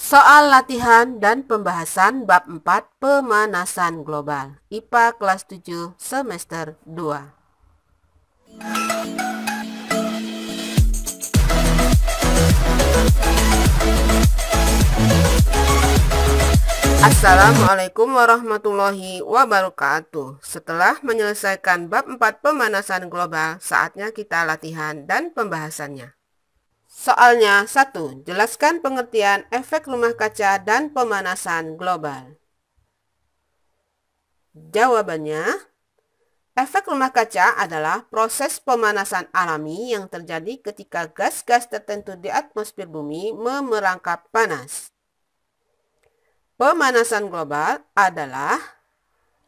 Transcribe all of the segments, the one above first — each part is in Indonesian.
Soal latihan dan pembahasan bab 4 pemanasan global IPA kelas 7 semester 2. Assalamualaikum warahmatullahi wabarakatuh. Setelah menyelesaikan bab 4 pemanasan global, saatnya kita latihan dan pembahasannya. Soalnya 1. Jelaskan pengertian efek rumah kaca dan pemanasan global. Jawabannya, efek rumah kaca adalah proses pemanasan alami yang terjadi ketika gas-gas tertentu di atmosfer bumi memerangkap panas. Pemanasan global adalah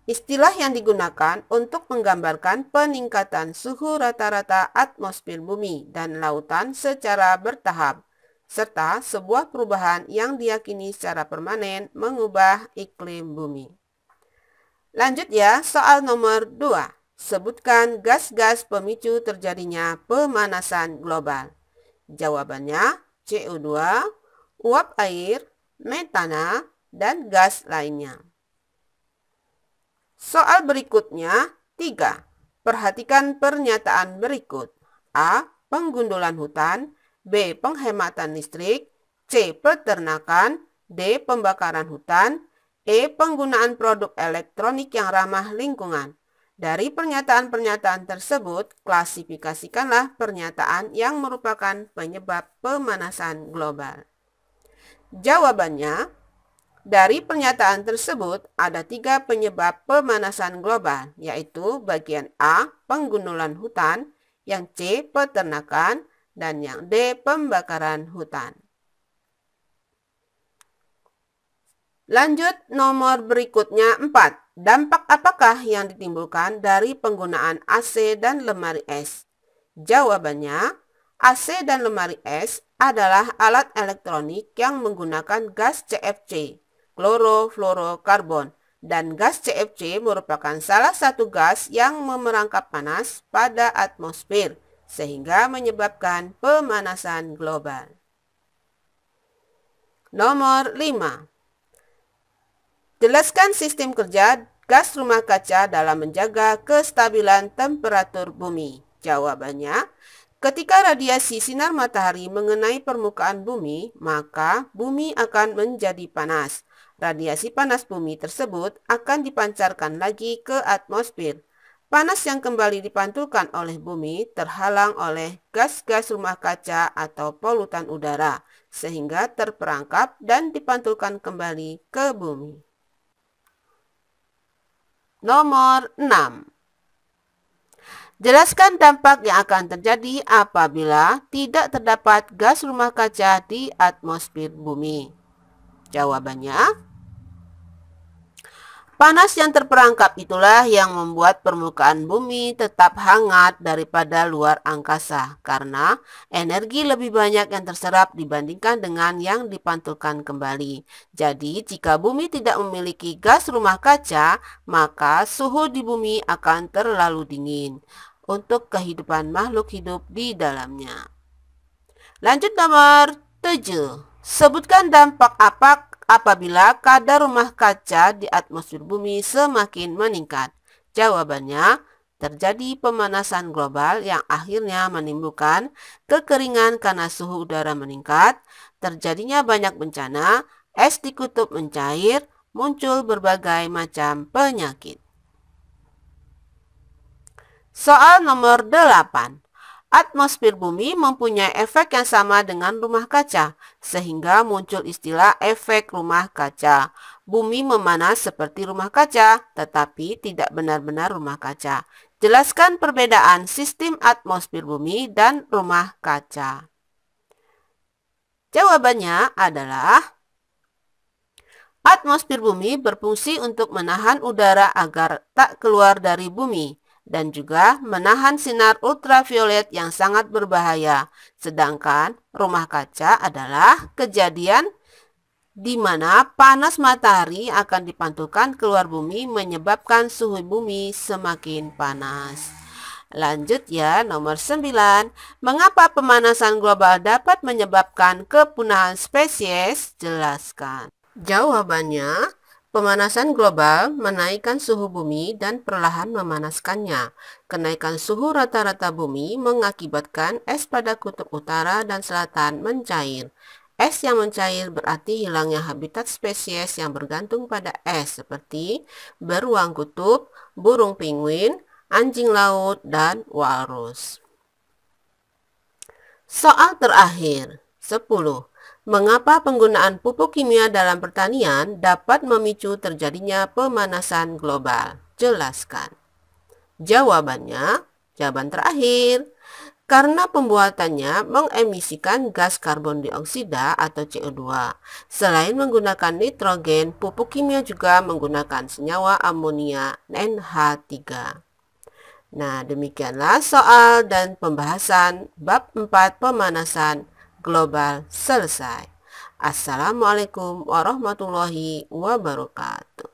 istilah yang digunakan untuk menggambarkan peningkatan suhu rata-rata atmosfer bumi dan lautan secara bertahap, serta sebuah perubahan yang diyakini secara permanen mengubah iklim bumi. Lanjut ya, soal nomor 2. Sebutkan gas-gas pemicu terjadinya pemanasan global. Jawabannya CO2, uap air, metana, dan gas lainnya. Soal berikutnya 3. Perhatikan pernyataan berikut. A. Penggundulan hutan. B. Penghematan listrik. C. Peternakan. D. Pembakaran hutan. E. Penggunaan produk elektronik yang ramah lingkungan. Dari pernyataan-pernyataan tersebut, klasifikasikanlah pernyataan yang merupakan penyebab pemanasan global. Jawabannya, dari pernyataan tersebut, ada 3 penyebab pemanasan global, yaitu bagian A, penggundulan hutan, yang C, peternakan, dan yang D, pembakaran hutan. Lanjut nomor berikutnya 4. Dampak apakah yang ditimbulkan dari penggunaan AC dan lemari es? Jawabannya, AC dan lemari es adalah alat elektronik yang menggunakan gas CFC, klorofluorokarbon, dan gas CFC merupakan salah satu gas yang memerangkap panas pada atmosfer sehingga menyebabkan pemanasan global. Nomor 5. Jelaskan sistem kerja gas rumah kaca dalam menjaga kestabilan temperatur bumi. Jawabannya, ketika radiasi sinar matahari mengenai permukaan bumi, maka bumi akan menjadi panas. Radiasi panas bumi tersebut akan dipancarkan lagi ke atmosfer. Panas yang kembali dipantulkan oleh bumi terhalang oleh gas-gas rumah kaca atau polutan udara, sehingga terperangkap dan dipantulkan kembali ke bumi. Nomor 6. Jelaskan dampak yang akan terjadi apabila tidak terdapat gas rumah kaca di atmosfer bumi. Jawabannya, panas yang terperangkap itulah yang membuat permukaan bumi tetap hangat daripada luar angkasa karena energi lebih banyak yang terserap dibandingkan dengan yang dipantulkan kembali. Jadi, jika bumi tidak memiliki gas rumah kaca, maka suhu di bumi akan terlalu dingin untuk kehidupan makhluk hidup di dalamnya. Lanjut nomor 7. Sebutkan dampak apabila kadar rumah kaca di atmosfer bumi semakin meningkat. Jawabannya, terjadi pemanasan global yang akhirnya menimbulkan kekeringan karena suhu udara meningkat, terjadinya banyak bencana, es di kutub mencair, muncul berbagai macam penyakit. Soal nomor 8. Atmosfer bumi mempunyai efek yang sama dengan rumah kaca, sehingga muncul istilah efek rumah kaca. Bumi memanas seperti rumah kaca, tetapi tidak benar-benar rumah kaca. Jelaskan perbedaan sistem atmosfer bumi dan rumah kaca. Jawabannya adalah, atmosfer bumi berfungsi untuk menahan udara agar tak keluar dari bumi dan juga menahan sinar ultraviolet yang sangat berbahaya. Sedangkan rumah kaca adalah kejadian di mana panas matahari akan dipantulkan keluar bumi menyebabkan suhu bumi semakin panas. Lanjut ya, nomor 9. Mengapa pemanasan global dapat menyebabkan kepunahan spesies? Jelaskan. Jawabannya, pemanasan global menaikkan suhu bumi dan perlahan memanaskannya. Kenaikan suhu rata-rata bumi mengakibatkan es pada kutub utara dan selatan mencair. Es yang mencair berarti hilangnya habitat spesies yang bergantung pada es seperti beruang kutub, burung penguin, anjing laut, dan walrus. Soal terakhir, 10. Mengapa penggunaan pupuk kimia dalam pertanian dapat memicu terjadinya pemanasan global? Jelaskan. Jawabannya, jawaban terakhir. Karena pembuatannya mengemisikan gas karbon dioksida atau CO2. Selain menggunakan nitrogen, pupuk kimia juga menggunakan senyawa amonia NH3. Nah, demikianlah soal dan pembahasan bab 4 pemanasan global selesai. Assalamualaikum warahmatullahi wabarakatuh.